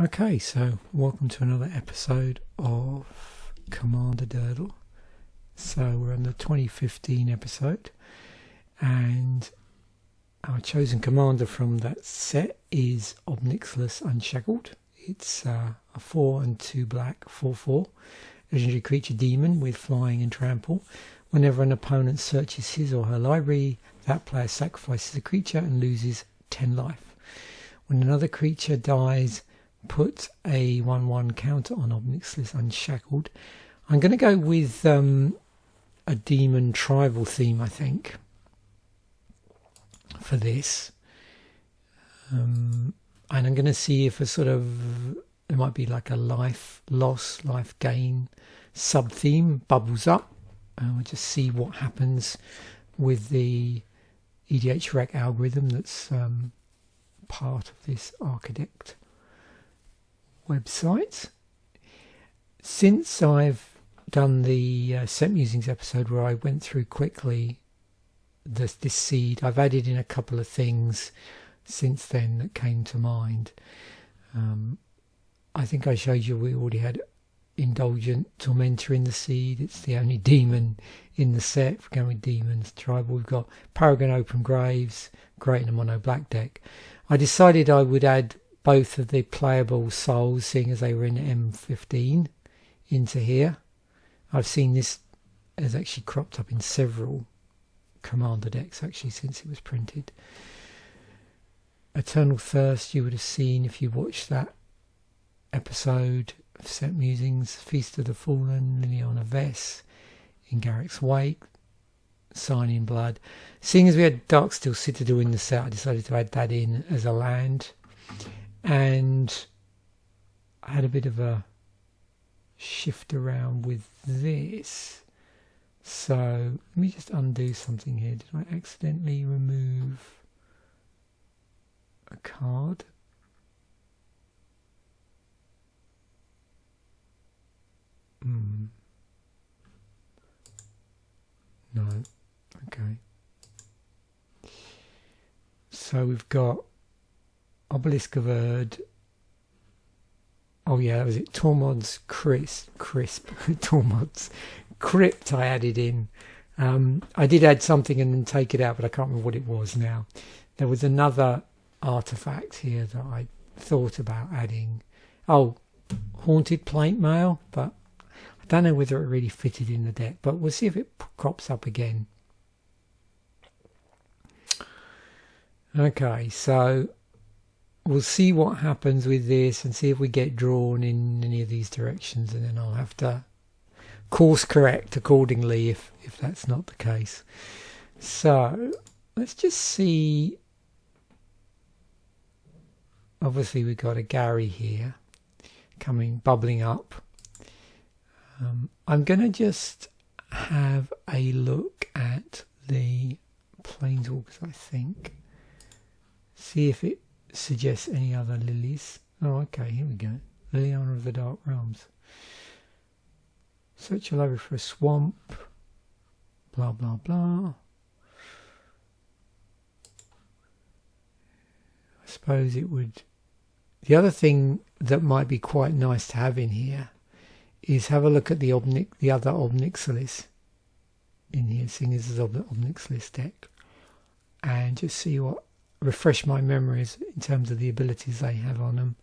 Okay, so welcome to another episode of Commander Durdle. So we're on the 2015 episode, and our chosen commander from that set is Ob Nixilis Unshackled. It's a 4 and 2 black 4/4 legendary creature demon with flying and trample. Whenever an opponent searches his or her library, that player sacrifices a creature and loses 10 life. When another creature dies, put a 1/1 counter on Ob Nixilis Unshackled. I'm going to go with a demon tribal theme, I think, for this. And I'm going to see if there might be like a life loss, life gain sub-theme bubbles up. And we'll just see what happens with the EDHREC algorithm that's part of this Architect website. Since I've done the set musings episode where I went through quickly this seed, I've added in a couple of things since then that came to mind. I think I showed you we already had Indulgent Tormentor in the seed. It's the only demon in the set. We're going with demons tribal. We've got Paragon Open Graves, great in a mono black deck. I decided I would add both of the playable souls, seeing as they were in M15, into here. I've seen this has actually cropped up in several commander decks actually since it was printed. Eternal Thirst you would have seen if you watched that episode of Set Musings. Feast of the Fallen, Liliana Vess in Garruk's wake, Sign in Blood. Seeing as we had Darksteel Citadel in the set, I decided to add that in as a land. And I had a bit of a shift around with this. So let me just undo something here. Did I accidentally remove a card? No. Okay. So we've got Obelisk of Erd. Oh yeah, that was it. Tormod's Crisp. Tormod's Crypt I added in. I did add something and then take it out, but I can't remember what it was now. There was another artifact here that I thought about adding. Oh, Haunted Plate Mail, but I don't know whether it really fitted in the deck, but we'll see if it crops up again. Okay, so we'll see what happens with this and see if we get drawn in any of these directions, and then I'll have to course correct accordingly if that's not the case. So let's just see. Obviously we've got a Gary here bubbling up. I'm going to just have a look at the Planeswalkers, I think. See if it suggests any other lilies. Oh, okay, here we go. Liliana of the Dark Realms. Search your library for a swamp. Blah, blah, blah. I suppose it would... The other thing that might be quite nice to have in here is have a look at the other Ob Nixilis in here, seeing this is Ob Nixilis deck, and just see what... refresh my memories in terms of the abilities they have on them.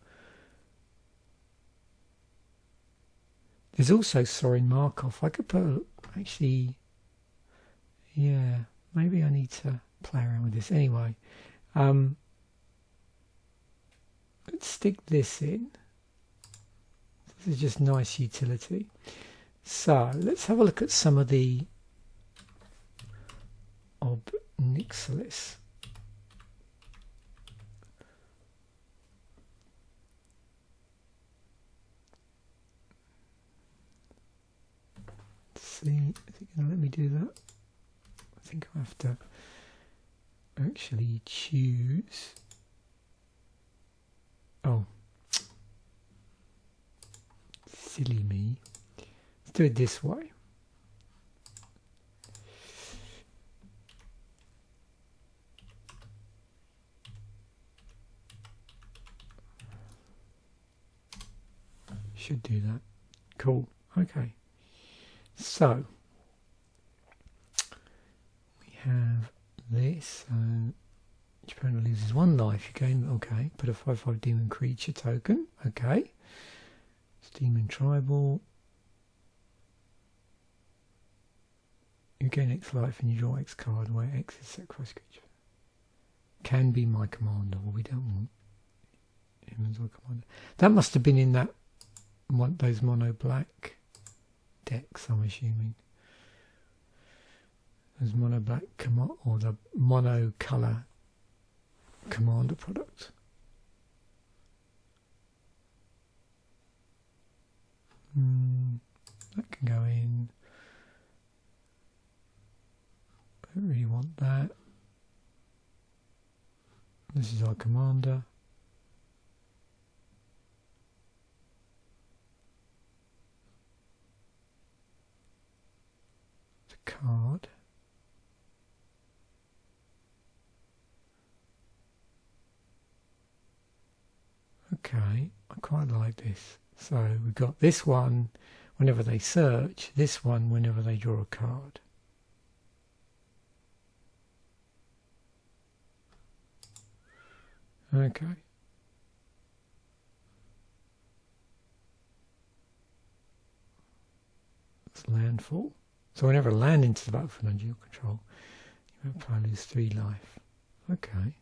There's also Sorin Markov. I could put actually, yeah, maybe I need to play around with this anyway. Let's stick this in. This is just nice utility. So let's have a look at some of the Ob Nixilis. See, is it going to let me do that? I think I have to actually choose. Oh, silly me. Let's do it this way. should do that. Cool. Okay. So we have this. Each opponent loses 1 life. You gain. Okay. Put a 5/5 demon creature token. Okay. It's demon tribal. You gain X life and you draw X card where X is sacrifice creature. Can be my commander. Well, we don't want him as our commander. That must have been in that those mono black decks, I'm assuming. Those mono black or the mono colour commander product. That can go in. I don't really want that. This is our commander. It's a card. Okay, I quite like this. So we've got this one whenever they search, this one whenever they draw a card. Okay. That's landfall. So whenever a land into the battlefield under your control, you will probably lose 3 life. Okay.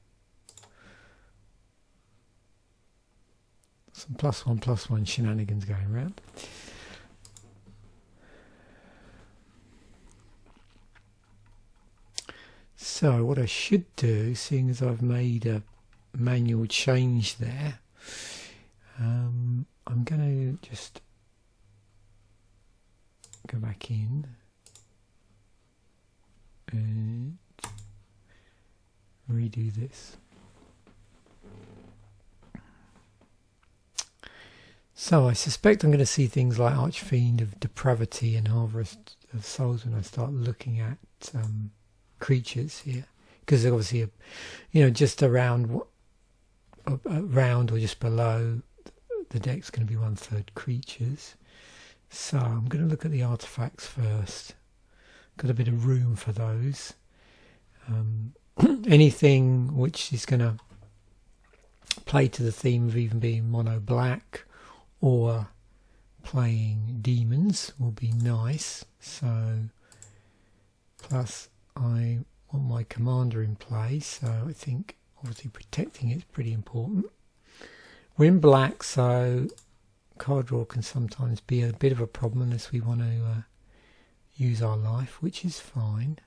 Some +1/+1 shenanigans going around. So what I should do, seeing as I've made a manual change there, I'm going to just go back in and redo this. So I suspect I'm going to see things like Archfiend of Depravity and Harvest of Souls when I start looking at creatures here, because they're obviously, just around or just below the deck's going to be 1/3 creatures. So I'm going to look at the artifacts first. Got a bit of room for those. Anything which is going to play to the theme of even being mono black or playing demons will be nice. So plus I want my commander in play, so I think obviously protecting it is pretty important. We're in black, so card draw can sometimes be a bit of a problem unless we want to use our life, which is fine.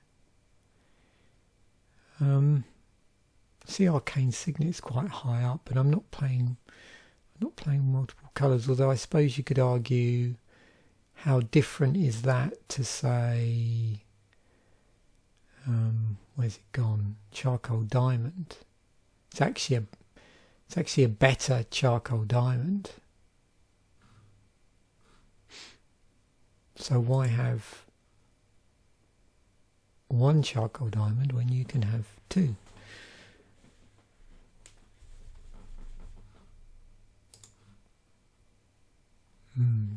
See, Arcane Signet is quite high up, but I'm not playing multiple colours, although I suppose you could argue how different is that to, say, where's it gone? Charcoal Diamond. It's actually a better Charcoal Diamond. So why have 1 Charcoal Diamond when you can have 2?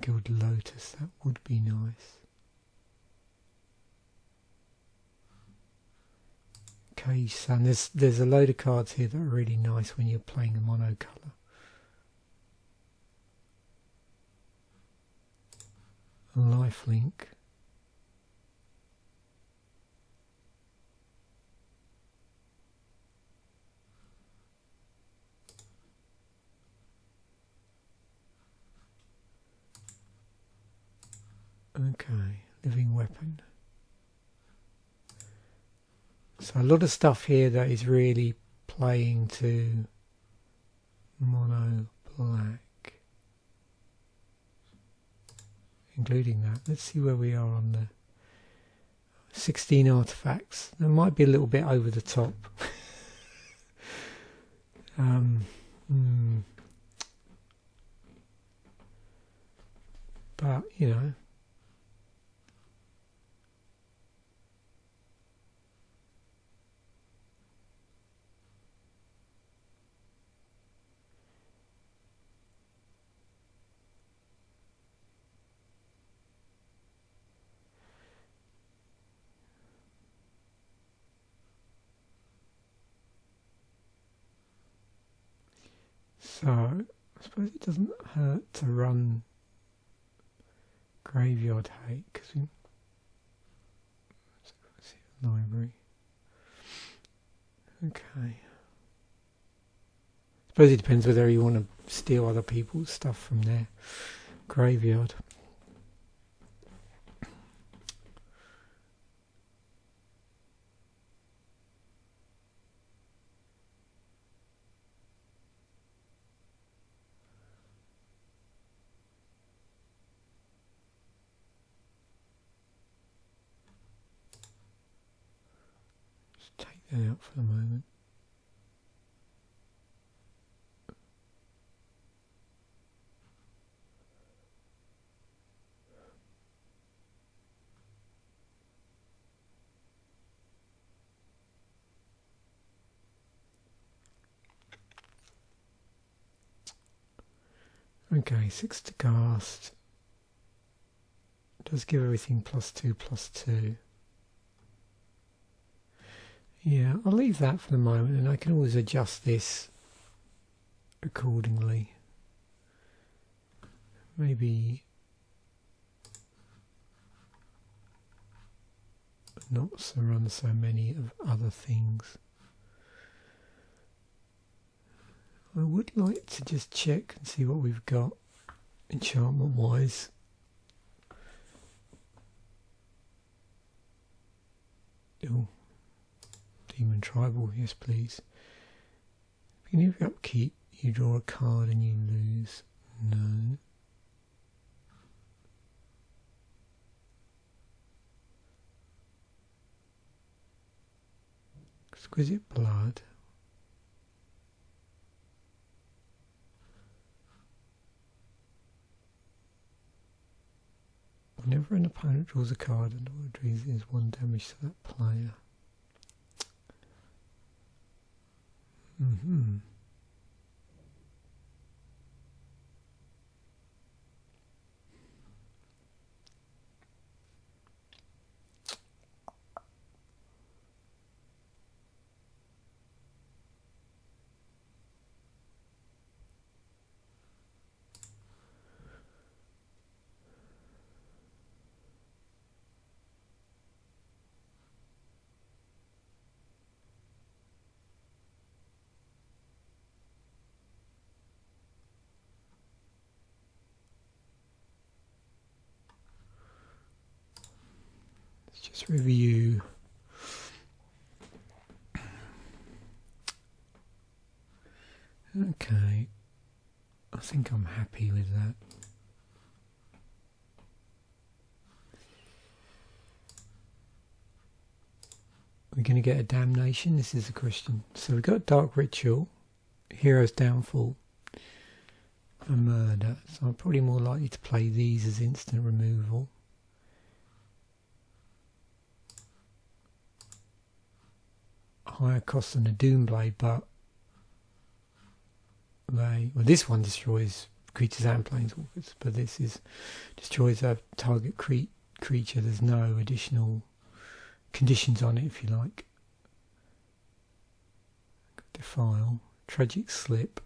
Gilded Lotus, that would be nice. Cage Sun, there's a load of cards here that are really nice when you're playing a mono colour. Lifelink. Okay, Living Weapon. So a lot of stuff here that is really playing to mono black, including that. Let's see where we are on the 16 artifacts. That might be a little bit over the top. But, So, I suppose it doesn't hurt to run Graveyard Hate, because we see the library. Okay. I suppose it depends whether you want to steal other people's stuff from their graveyard. Just take that out for the moment. Okay, 6 to cast. Does give everything +2/+2. Yeah, I'll leave that for the moment, and I can always adjust this accordingly. Maybe not so run so many of other things. I would like to just check and see what we've got enchantment wise. Oh, Demon Tribal, yes please. Beginning of your upkeep, you draw a card and you lose. No. Exquisite Blood. Whenever an opponent draws a card and is 1 damage to that player. Just review. Okay, I think I'm happy with that. We're going to get a Damnation, this is the question. So we've got Dark Ritual, Hero's Downfall, and Murder. So I'm probably more likely to play these as instant removal. Higher cost than a Doomblade, but this one destroys creatures and planeswalkers, but this is destroys a target creature. There's no additional conditions on it, if you like. Defile, Tragic Slip,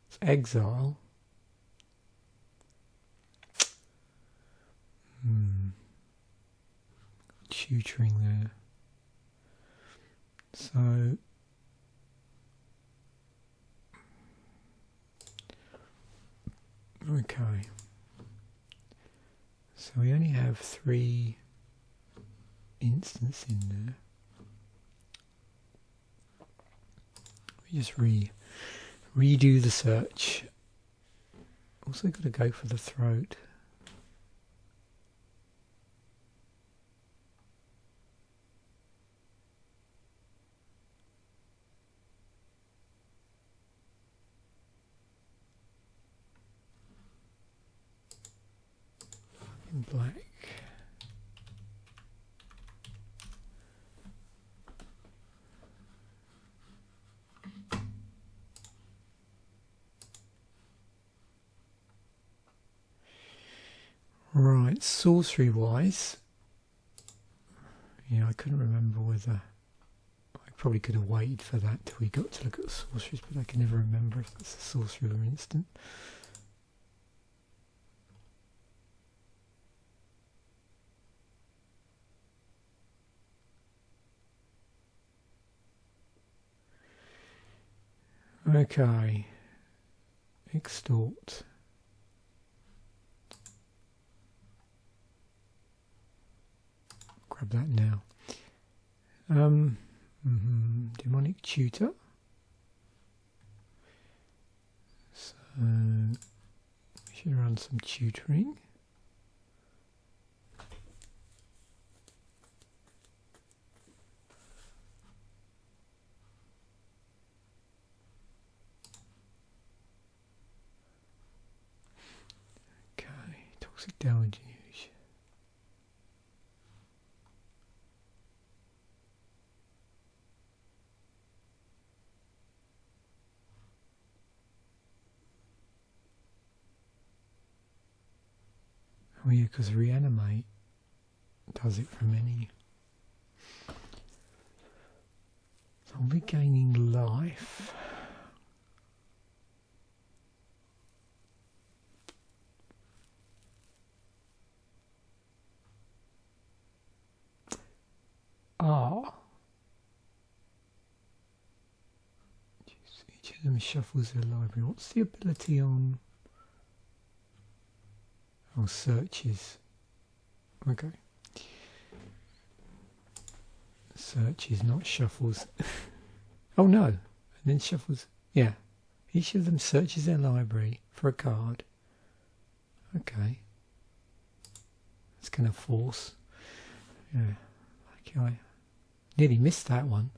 it's Exile. Tutoring there. So okay. So we only have 3 instances in there. We just redo the search. Also got to go for the throat. Black. Right, sorcery wise, yeah, I couldn't remember whether I probably could have waited for that till we got to look at the sorceries, but I can never remember if that's a sorcery or instant. Okay, extort. Grab that now. Demonic Tutor. So we should run some tutoring. Toxic Deluge. Oh yeah, because Reanimate does it from any. So I'll be gaining life. Each of them shuffles their library. What's the ability on? Oh, searches. Okay. Searches, not shuffles. Oh no. And then shuffles. Yeah. Each of them searches their library for a card. Okay. That's going to force. Yeah. Okay. I nearly missed that one.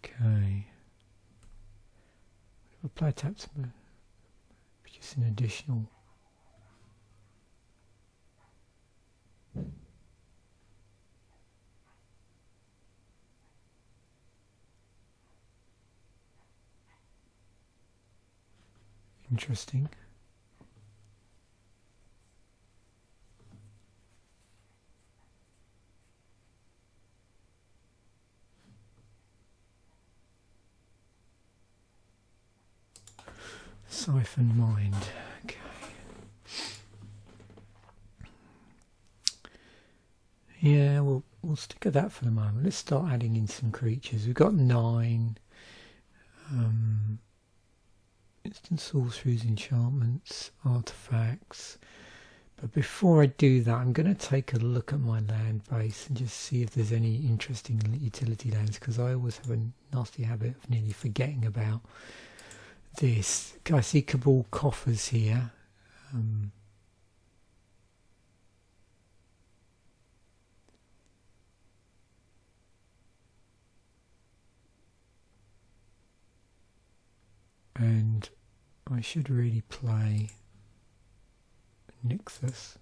Okay. Apply tap to produce an additional. Interesting. Siphon Mind. Okay. Yeah, we'll stick at that for the moment. Let's start adding in some creatures. We've got 9 instant sorceries, enchantments, artifacts. But before I do that, I'm going to take a look at my land base and just see if there's any interesting utility lands, because I always have a nasty habit of nearly forgetting about this. I see Cabal Coffers here. And I should really play Nykthos.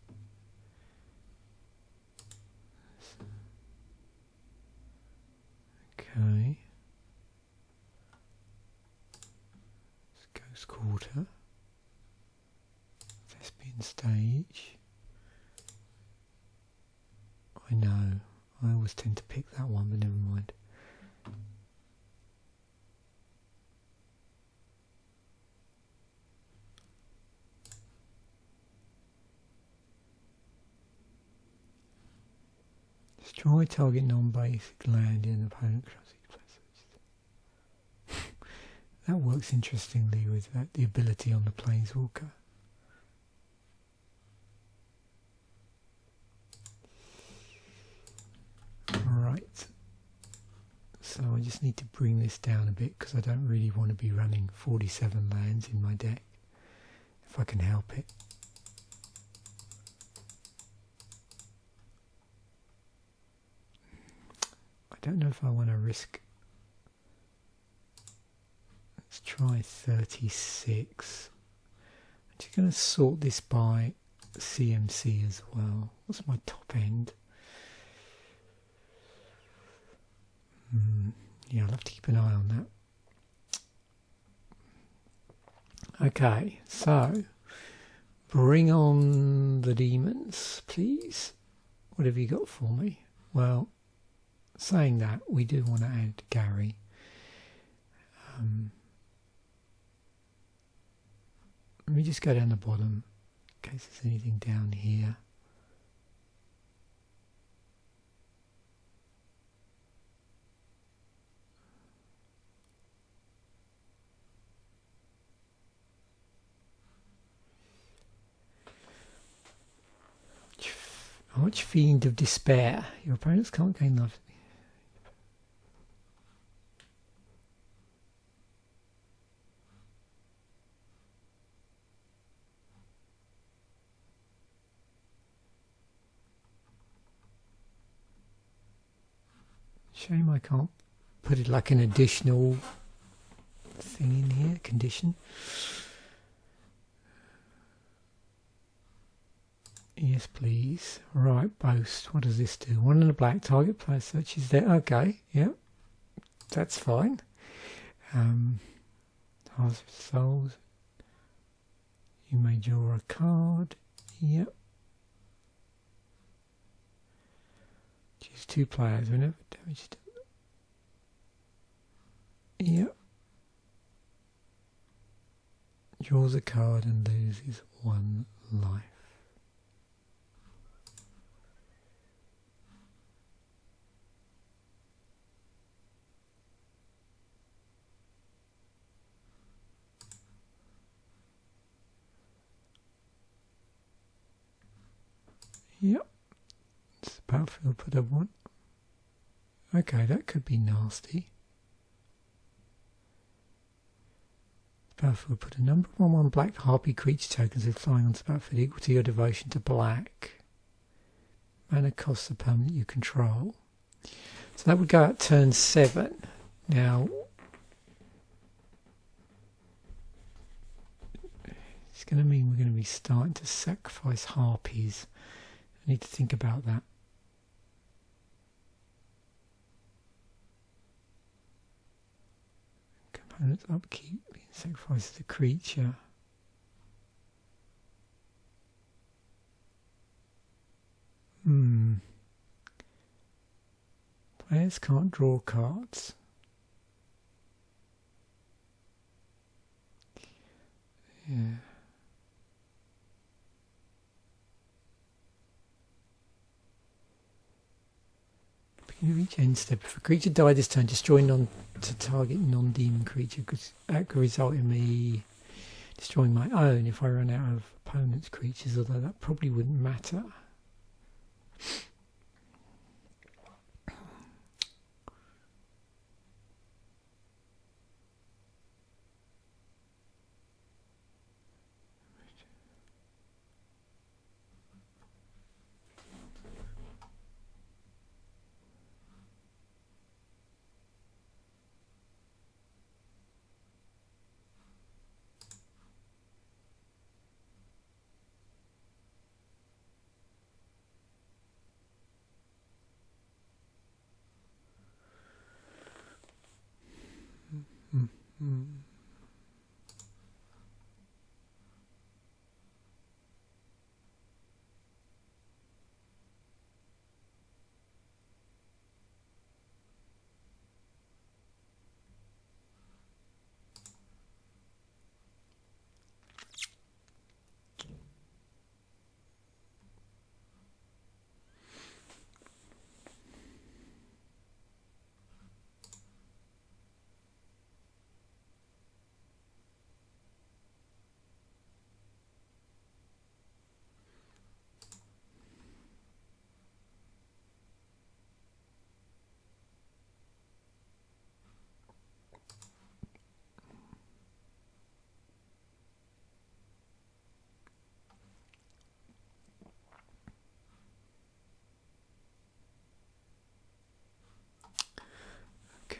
Okay. Ghost Quarter. Thespian Stage. I know. I always tend to pick that one, but never mind. Destroy target non-basic land in opponent places. That works interestingly with the ability on the Planeswalker. Right. So I just need to bring this down a bit because I don't really want to be running 47 lands in my deck if I can help it. I don't know if I want to risk. Let's try 36. I'm just going to sort this by CMC as well. What's my top end? Yeah, I'll have to keep an eye on that. Okay, so bring on the demons, please. What have you got for me? Well, saying that, we do want to add Gary. Let me just go down the bottom in case there's anything down here. Archfiend of Despair. Your opponents can't gain life. Shame I can't put it like an additional thing in here, condition. Yes, please. Right, boast. What does this do? 1 in a black, target player searches there. Okay, yep. That's fine. Hearts of Souls. You may draw a card. Yep. Choose 2 players whenever damaged. Yep. Draws a card and loses 1 life. Yep. It's battlefield put up 1. Okay, that could be nasty. Battlefield put a number 1/1 black harpy creature tokens with flying onto the battlefield equal to your devotion to black. Mana costs a permanent you control. So that would go at turn 7. Now, it's going to mean we're going to be starting to sacrifice harpies. I need to think about that. Components upkeep, sacrifices a creature. Players can't draw cards. Yeah. Each end step. If a creature died this turn, destroy target non-demon creature, because that could result in me destroying my own if I run out of opponent's creatures, although that probably wouldn't matter.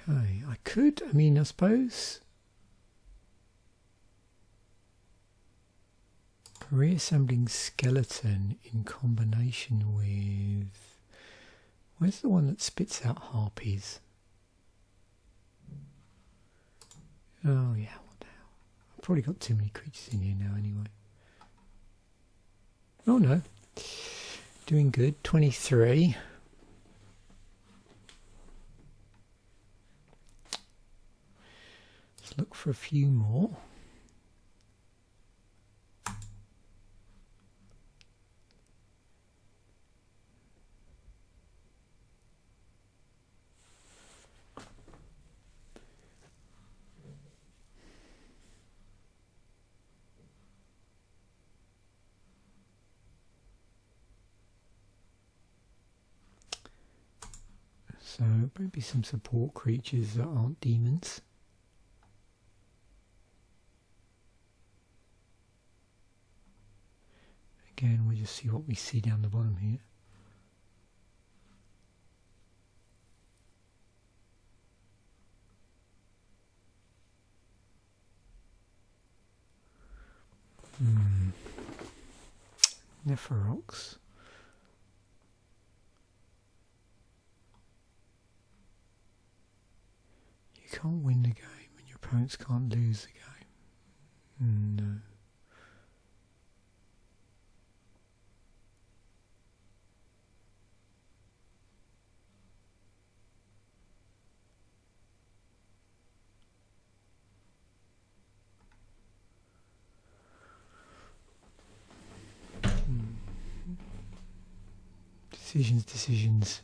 Okay, I suppose reassembling skeleton in combination with, where's the one that spits out harpies? Oh yeah, what the hell? Probably got too many creatures in here now anyway. Oh no. Doing good. 23. Let's look for a few more. So maybe some support creatures that aren't demons. Again, we'll just see what we see down the bottom here. Nephirox. You can't win the game and your opponents can't lose the game. No. Decisions.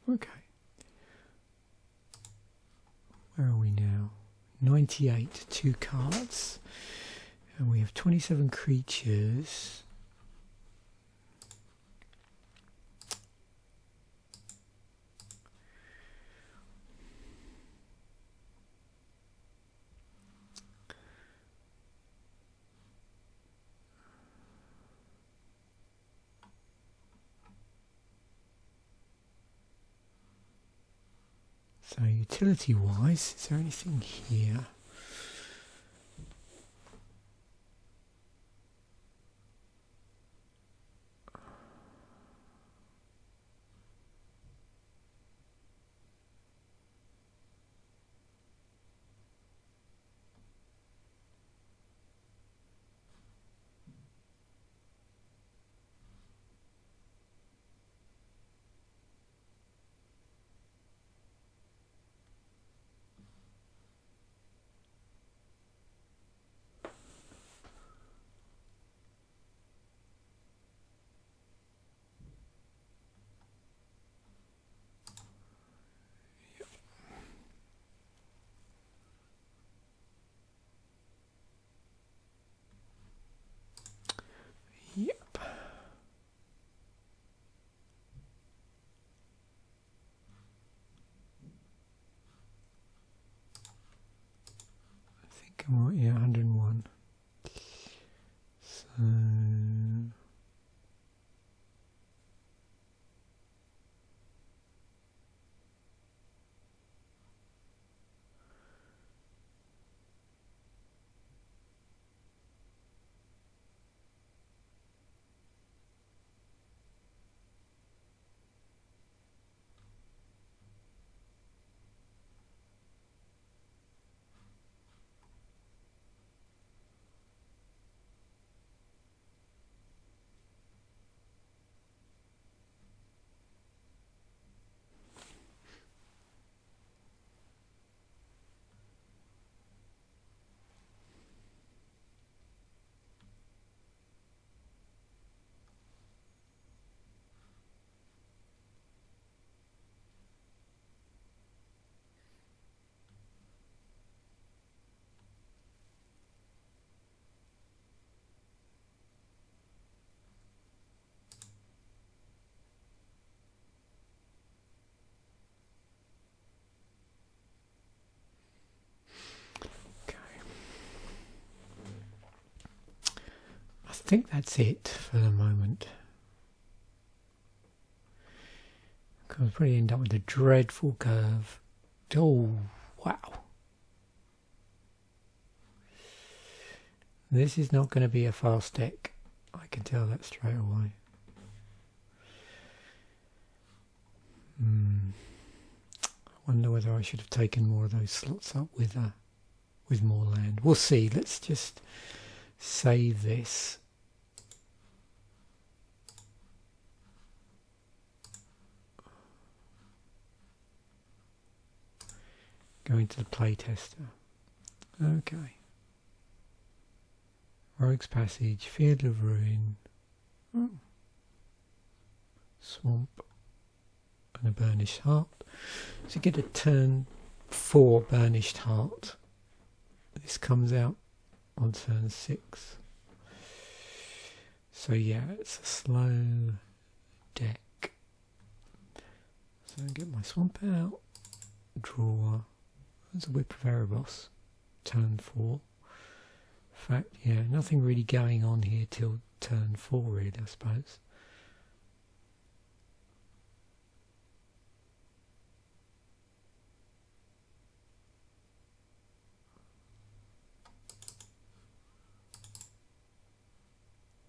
Okay. Where are we now? 98, 2 cards. And we have 27 creatures. So utility wise, is there anything here? think that's it for the moment. I'll probably end up with a dreadful curve. Oh, wow. This is not going to be a fast deck. I can tell that straight away. I wonder whether I should have taken more of those slots up with more land. We'll see. Let's just save this. Go into the playtester. Okay. Rogue's Passage, Field of Ruin, Swamp, and a Burnished Hart. So you get a turn 4 Burnished Hart. This comes out on turn 6. So yeah, it's a slow deck. So I get my Swamp out, draw. There's a Whip of Erebos, turn 4. In fact, yeah, nothing really going on here till turn 4, really, I suppose.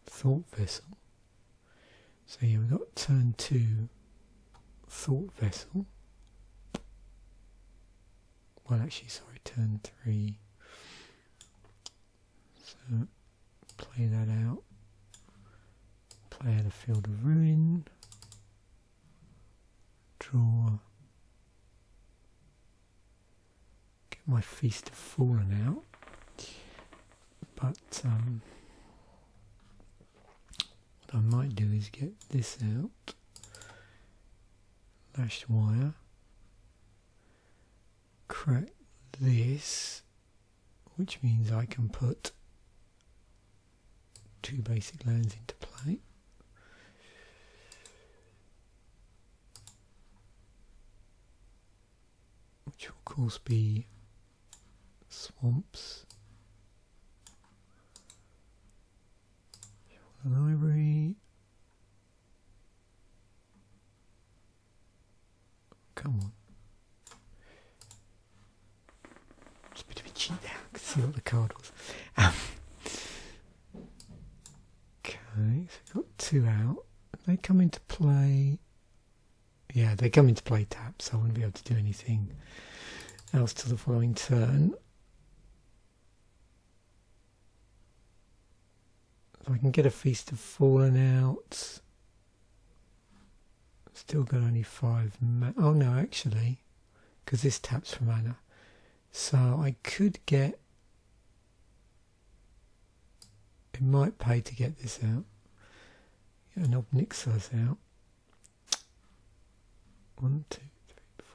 Thought Vessel. So yeah, we've got turn 2 Thought Vessel. Well, actually, sorry, turn 3. So, play that out. Play out a Field of Ruin. Draw. Get my Feast of Fallen out. But, what I might do is get this out. Lashed Wire. Crack this, which means I can put 2 basic lands into play. Which will of course be swamps. The library. Come on. It's a bit of a cheat there. I can see what the card was. Okay, so we've got 2 out. They come into play. Yeah, they come into play tap, so I wouldn't be able to do anything else till the following turn. If I can get a Feast of Fallen out. Still got only 5 mana. Oh no, actually, because this taps for mana. So I could get. It might pay to get this out. Get an Ob Nixilis out. 1, 2, 3, 4, 5.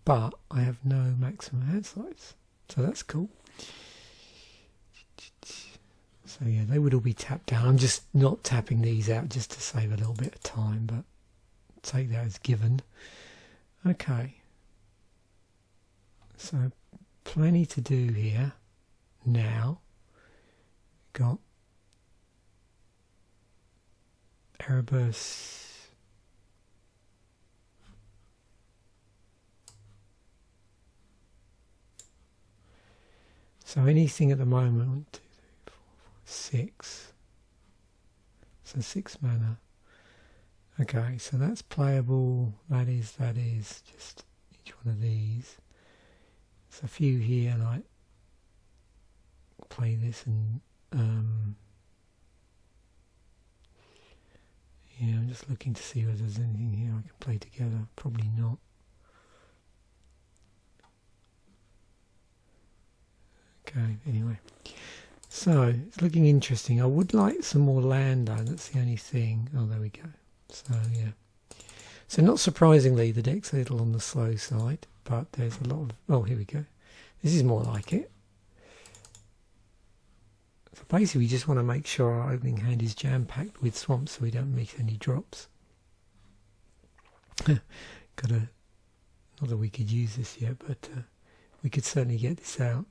But I have no maximum hand size, so that's cool. So yeah, they would all be tapped down. I'm just not tapping these out just to save a little bit of time, but take that as given. Okay. So plenty to do here now. Got Erebos. So anything at the moment, 1, 2, 3, 4, 5, 6. So 6 mana. Okay, so that's playable. That is just each one of these. There's a few here, like play this and yeah, I'm just looking to see whether there's anything here I can play together. Probably not. Okay, anyway. So, it's looking interesting. I would like some more land though, that's the only thing. Oh, there we go. So, yeah. So, not surprisingly, the deck's a little on the slow side, but there's a lot of... Oh, here we go. This is more like it. So, basically, we just want to make sure our opening hand is jam-packed with swamps so we don't miss any drops. Not that we could use this yet, but we could certainly get this out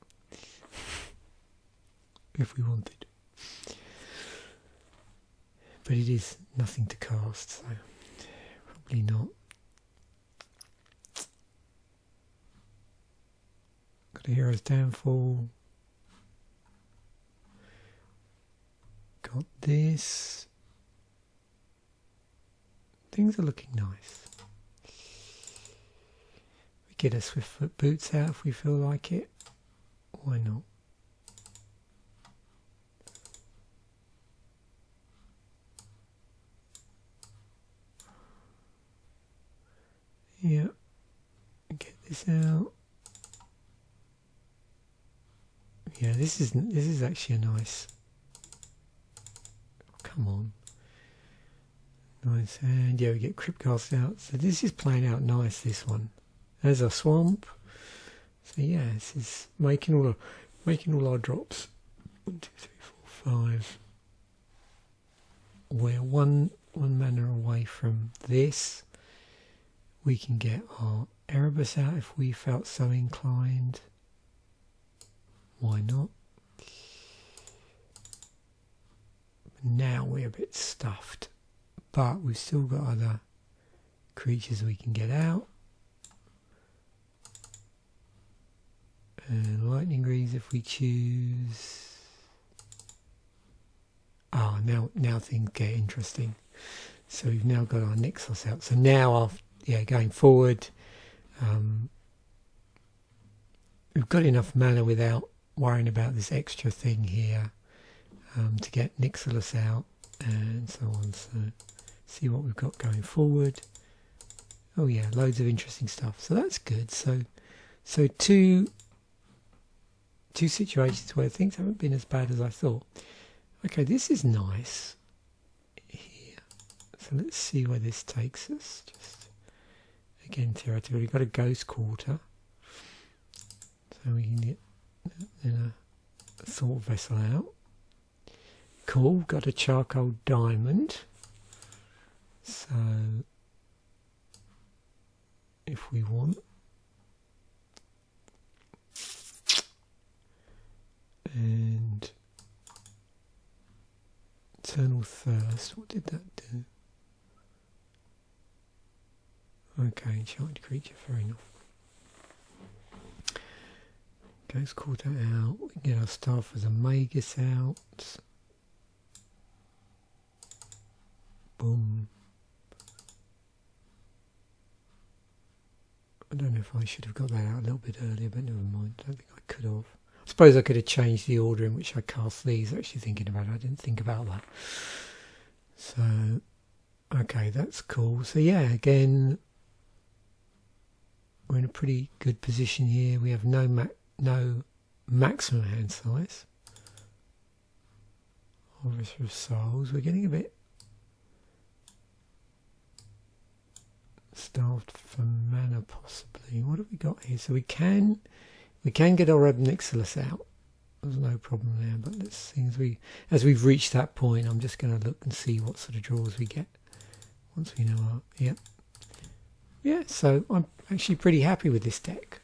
if we wanted. but it is nothing to cast, so probably not. Got a Hero's Downfall. Got this. Things are looking nice. We get a Swiftfoot Boots out if we feel like it. Why not? Yeah. Get this out. Yeah, this is actually a nice. Come on. Nice, and yeah, we get Crypt Ghast out. So this is playing out nice, this one. There's a swamp. So yeah, this is making all our drops. 1, 2, 3, 4, 5. We're one mana away from this. We can get our Erebos out if we felt so inclined. Why not? Now we're a bit stuffed, but we've still got other creatures we can get out. And Lightning Greaves if we choose. Ah, now things get interesting. So we've now got our Nykthos out. So now, going forward, we've got enough mana without worrying about this extra thing here to get Nixilis out and so on. So see what we've got going forward. Oh yeah, loads of interesting stuff. So that's good. So two situations where things haven't been as bad as I thought. Okay, this is nice here. So let's see where this takes us. Just again, theoretically, we've got a Ghost Quarter, so we can get a Thought Vessel out. Cool, got a Charcoal Diamond. So if we want, and Eternal Thirst, what did that do? Okay, enchanted creature, fair enough. Ghost Quarter out, we can get our Staff as a Magus out. Boom. I don't know if I should have got that out a little bit earlier, but never mind, I don't think I could have. I suppose I could have changed the order in which I cast these, actually thinking about it, I didn't think about that. So, okay, that's cool. So yeah, again, we're in a pretty good position here. We have no maximum hand size. Harvester of Souls. We're getting a bit starved for mana, possibly. What have we got here? So we can get our Ob Nixilis out. There's no problem there. But let's see, as we've reached that point, I'm just going to look and see what sort of draws we get once we know our. Yeah. So I'm actually pretty happy with this deck.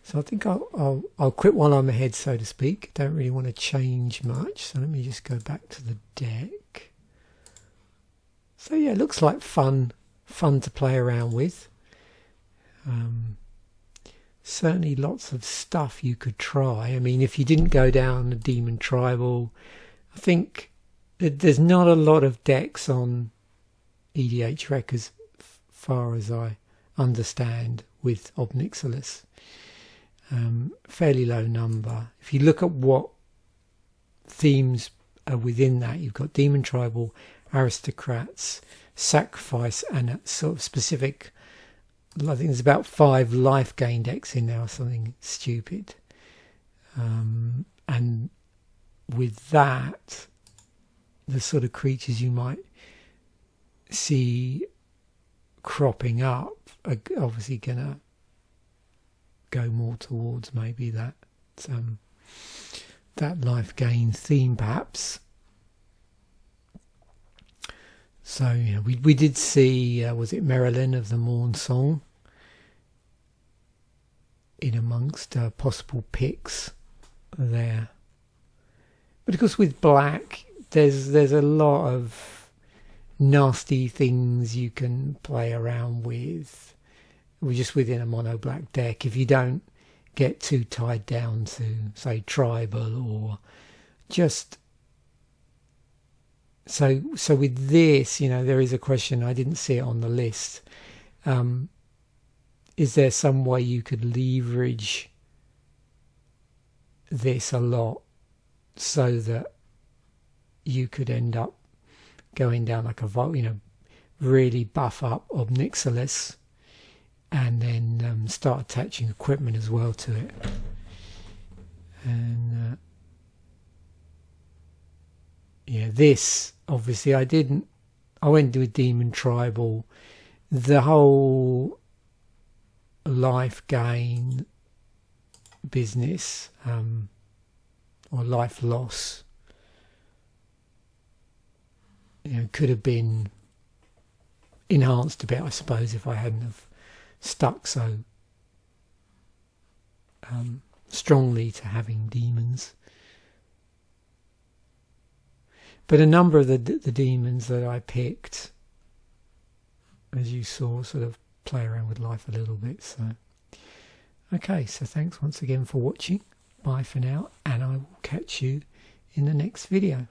So I think I'll quit while I'm ahead, so to speak. Don't really want to change much. So let me just go back to the deck. So yeah, it looks like fun to play around with. Certainly lots of stuff you could try. I mean, if you didn't go down the Demon Tribal, I think there's not a lot of decks on EDH Rec as far as I understand with Ob Nixilis. Fairly low number. If you look at what themes are within that, you've got Demon Tribal, Aristocrats, Sacrifice, and a sort of specific, I think there's about 5 life gain decks in there or something stupid. And with that, the sort of creatures you might see cropping up are obviously going to go more towards maybe that life gain theme, perhaps. So yeah, we did see was it Marilyn of the Morn Song in amongst possible picks there, but of course with black there's a lot of nasty things you can play around with just within a mono black deck if you don't get too tied down to, say, tribal or just. So with this, you know, there is a question, I didn't see it on the list. Is there some way you could leverage this a lot so that you could end up going down like a vault, you know, really buff up Ob Nixilis and then start attaching equipment as well to it. And yeah, this obviously I went to a demon tribal. The whole life gain business or life loss, you know, could have been enhanced a bit, I suppose, if I hadn't have stuck so strongly to having demons. But a number of the demons that I picked, as you saw, sort of play around with life a little bit. So, okay, so thanks once again for watching. Bye for now, and I will catch you in the next video.